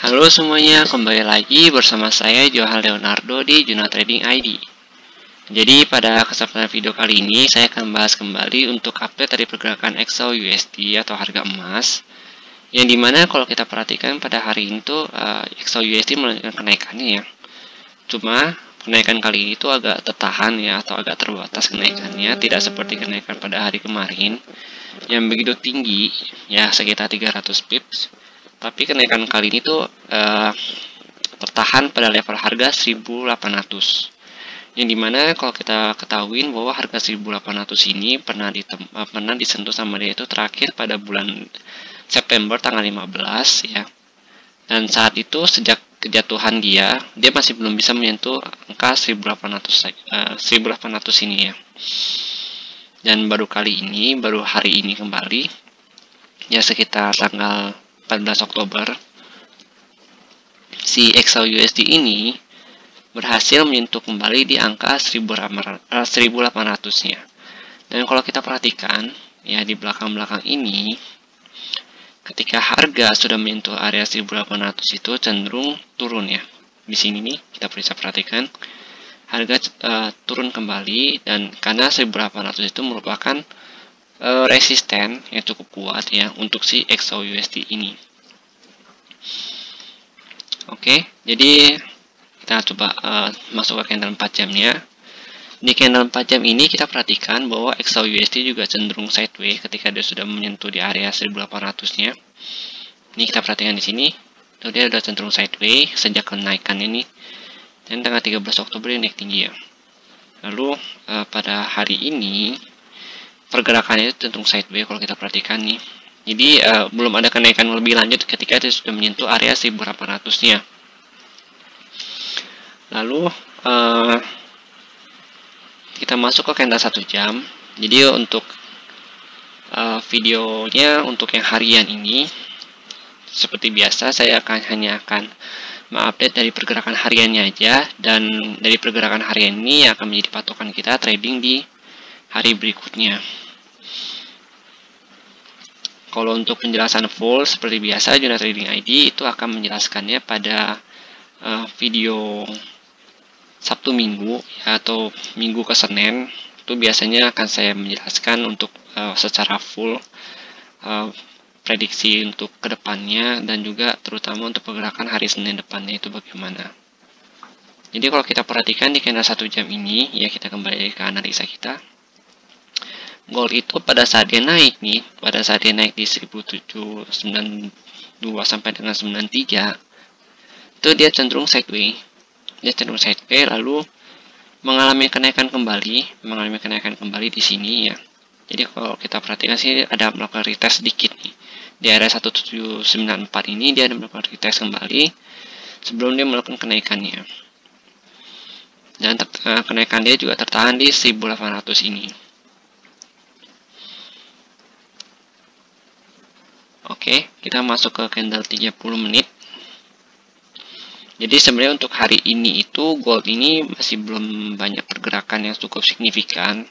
Halo semuanya, kembali lagi bersama saya Johan Leonardo di Juna Trading ID. Jadi pada kesempatan video kali ini saya akan bahas kembali untuk update dari pergerakan XAUUSD atau harga emas. Yang dimana kalau kita perhatikan pada hari ini tuh XAUUSD melanjutkan kenaikannya ya. Cuma kenaikan kali ini tuh agak tertahan ya, atau agak terbatas kenaikannya, tidak seperti kenaikan pada hari kemarin yang begitu tinggi ya, sekitar 300 pips. Tapi kenaikan kali ini tuh tertahan pada level harga 1800. Yang dimana kalau kita ketahui bahwa harga 1800 ini pernah disentuh sama dia itu terakhir pada bulan September tanggal 15 ya. Dan saat itu sejak kejatuhan dia masih belum bisa menyentuh angka 1800 ini ya. Dan baru hari ini kembali ya, sekitar tanggal 14 Oktober si XAUUSD ini berhasil menyentuh kembali di angka 1800-nya. Dan kalau kita perhatikan ya di belakang-belakang ini, ketika harga sudah menyentuh area 1800 itu cenderung turun ya. Di sini nih kita bisa perhatikan harga turun kembali, dan karena 1800 itu merupakan resisten yang cukup kuat ya untuk si XAUUSD ini. Oke, jadi kita coba masuk ke candle 4 jamnya. Di candle 4 jam ini kita perhatikan bahwa XAUUSD juga cenderung sideways ketika dia sudah menyentuh di area 1800-nya. Ini kita perhatikan di sini, tuh dia sudah cenderung sideways sejak kenaikan ini. Dan tanggal 13 Oktober ini naik tinggi ya. Lalu pada hari ini pergerakannya itu cenderung sideways kalau kita perhatikan nih. Jadi belum ada kenaikan lebih lanjut ketika dia sudah menyentuh area 1800-nya. Lalu kita masuk ke candle 1 jam. Jadi untuk videonya untuk yang harian ini, seperti biasa saya hanya akan mengupdate dari pergerakan hariannya aja, dan dari pergerakan harian ini akan menjadi patokan kita trading di hari berikutnya. Kalau untuk penjelasan full seperti biasa, Juna Trading ID itu akan menjelaskannya pada video Sabtu Minggu ya, atau Minggu ke Senin. Itu biasanya akan saya menjelaskan untuk secara full prediksi untuk kedepannya, dan juga terutama untuk pergerakan hari Senin depannya itu bagaimana. Jadi kalau kita perhatikan di candle 1 jam ini ya, kita kembali ke analisa kita. Gold itu pada saat dia naik nih, di 1792 sampai dengan 93, itu dia cenderung sideways. Lalu mengalami kenaikan kembali di sini ya. Jadi kalau kita perhatikan sih ada melakukan retest sedikit nih. Di area 1794 ini dia ada melakukan retest kembali sebelum dia melakukan kenaikannya. Dan kenaikan dia juga tertahan di 1800 ini. Oke, kita masuk ke candle 30 menit. Jadi sebenarnya untuk hari ini itu gold ini masih belum banyak pergerakan yang cukup signifikan.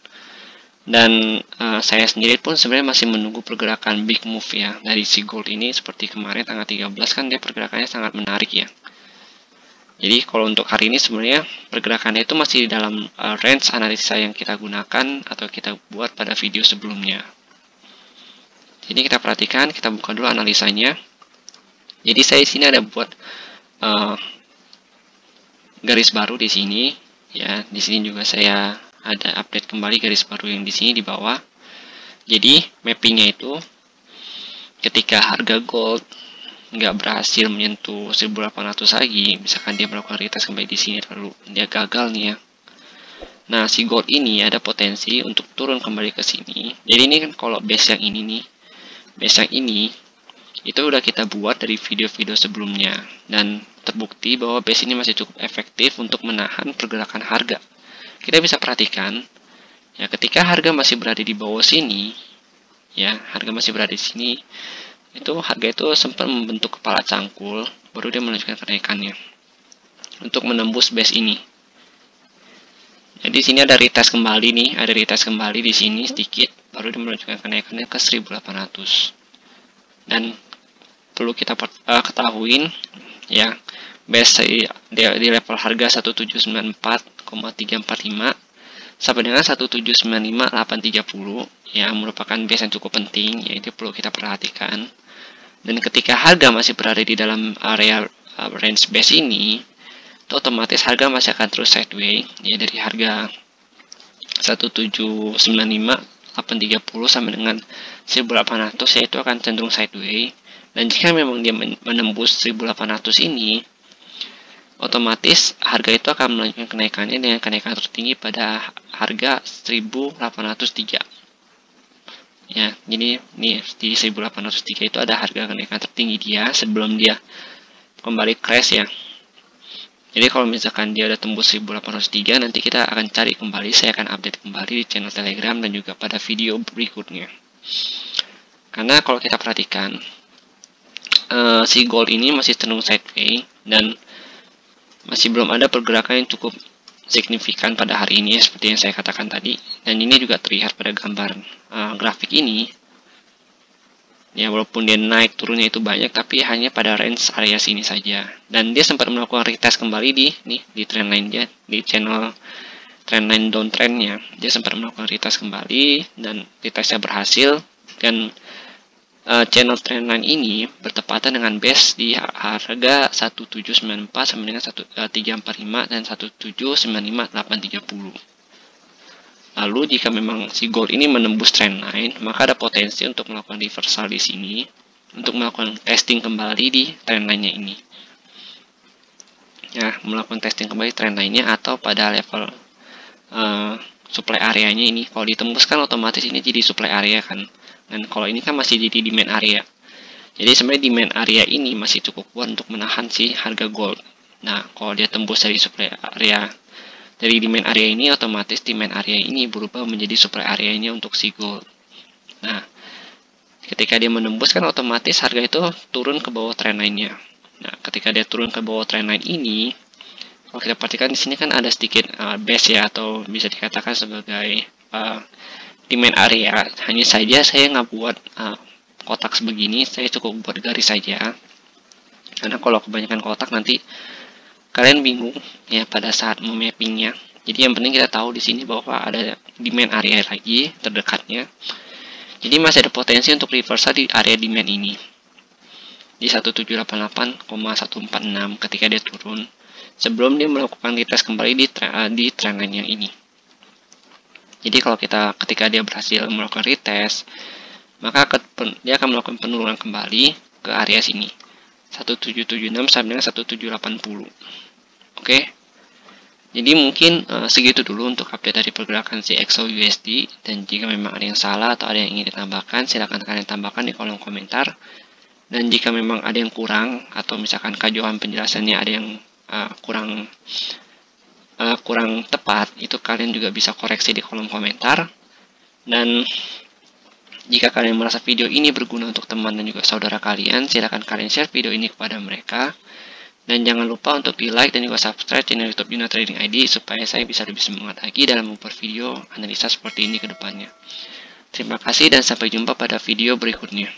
Dan saya sendiri pun sebenarnya masih menunggu pergerakan big move ya dari si gold ini. Seperti kemarin tanggal 13 kan dia pergerakannya sangat menarik ya. Jadi kalau untuk hari ini sebenarnya pergerakannya itu masih di dalam range analisa yang kita gunakan atau kita buat pada video sebelumnya. Jadi kita perhatikan, kita buka dulu analisanya. Jadi saya di sini ada buat garis baru di sini ya. Di sini juga saya ada update kembali garis baru yang di sini di bawah. Jadi mappingnya itu ketika harga gold nggak berhasil menyentuh 1800 lagi, misalkan dia melakukan retest kembali di sini lalu dia gagal nih ya. Nah si gold ini ada potensi untuk turun kembali ke sini. Jadi ini kan kalau base yang ini nih, base yang ini itu udah kita buat dari video-video sebelumnya, dan terbukti bahwa base ini masih cukup efektif untuk menahan pergerakan harga. Kita bisa perhatikan ya, ketika harga masih berada di bawah sini ya, itu harga itu sempat membentuk kepala cangkul, baru dia menunjukkan kenaikannya untuk menembus base ini. Jadi sini ada retest kembali nih, di sini sedikit, baru dia menunjukkan kenaikannya ke 1800. Dan perlu kita ketahuin ya. Base di level harga 1794,345 sampai dengan 1795,830 ya, merupakan base yang cukup penting, yaitu perlu kita perhatikan. Dan ketika harga masih berada di dalam area range base ini, otomatis harga masih akan terus sideways ya, dari harga 1795,830 sampai dengan 1800 yaitu akan cenderung sideways. Dan jika memang dia menembus 1800 ini, otomatis harga itu akan melanjutkan kenaikannya dengan kenaikan tertinggi pada harga 1803 ya. Jadi nih di 1803 itu ada harga kenaikan tertinggi dia sebelum dia kembali crash ya. Jadi kalau misalkan dia udah tembus 1803, nanti kita akan cari kembali, saya akan update kembali di channel Telegram dan juga pada video berikutnya. Karena kalau kita perhatikan si gold ini masih cenderung sideways dan masih belum ada pergerakan yang cukup signifikan pada hari ini seperti yang saya katakan tadi. Dan ini juga terlihat pada gambar grafik ini ya, walaupun dia naik turunnya itu banyak, tapi hanya pada range area sini saja. Dan dia sempat melakukan retest kembali di trendline dia, di channel trendline downtrendnya. Dia sempat melakukan retest kembali dan retestnya berhasil. Dan channel trendline ini bertepatan dengan base di harga 1794 sampai dengan 1345 dan 1795,830. Lalu jika memang si gold ini menembus trendline, maka ada potensi untuk melakukan reversal di sini untuk melakukan testing kembali di trendline-nya ini. Ya, melakukan testing kembali trendline-nya atau pada level supply area-nya ini. Kalau ditembus kan otomatis ini jadi supply area kan. Dan kalau ini kan masih jadi demand area. Jadi sebenarnya demand area ini masih cukup kuat untuk menahan si harga gold. Nah, kalau dia tembus dari supply area, dari demand area ini, otomatis demand area ini berubah menjadi supply area-nya untuk si gold. Nah, ketika dia menembus kan otomatis harga itu turun ke bawah trendline-nya. Nah, ketika dia turun ke bawah trendline ini, kalau kita perhatikan di sini kan ada sedikit base ya, atau bisa dikatakan sebagai demand area. Hanya saja saya nggak buat kotak sebegini, saya cukup buat garis saja. Karena kalau kebanyakan kotak nanti kalian bingung ya pada saat memappingnya. Jadi yang penting kita tahu di sini bahwa ada demand area lagi terdekatnya. Jadi masih ada potensi untuk reversal di area demand ini di 1788,146 ketika dia turun sebelum dia melakukan retest kembali di trendline yang ini. Jadi kalau ketika dia berhasil melakukan retest, maka dia akan melakukan penurunan kembali ke area sini 1776 sampai dengan 1780. Oke. Jadi mungkin segitu dulu untuk update dari pergerakan si XAUUSD, dan jika memang ada yang salah atau ada yang ingin ditambahkan, silakan kalian tambahkan di kolom komentar. Dan jika memang ada yang kurang atau misalkan kejauhan penjelasannya ada yang kurang tepat, itu kalian juga bisa koreksi di kolom komentar. Dan jika kalian merasa video ini berguna untuk teman dan juga saudara kalian, silakan kalian share video ini kepada mereka. Dan jangan lupa untuk di like dan juga subscribe channel YouTube Yuna Trading ID supaya saya bisa lebih semangat lagi dalam membuat video analisa seperti ini ke depannya. Terima kasih dan sampai jumpa pada video berikutnya.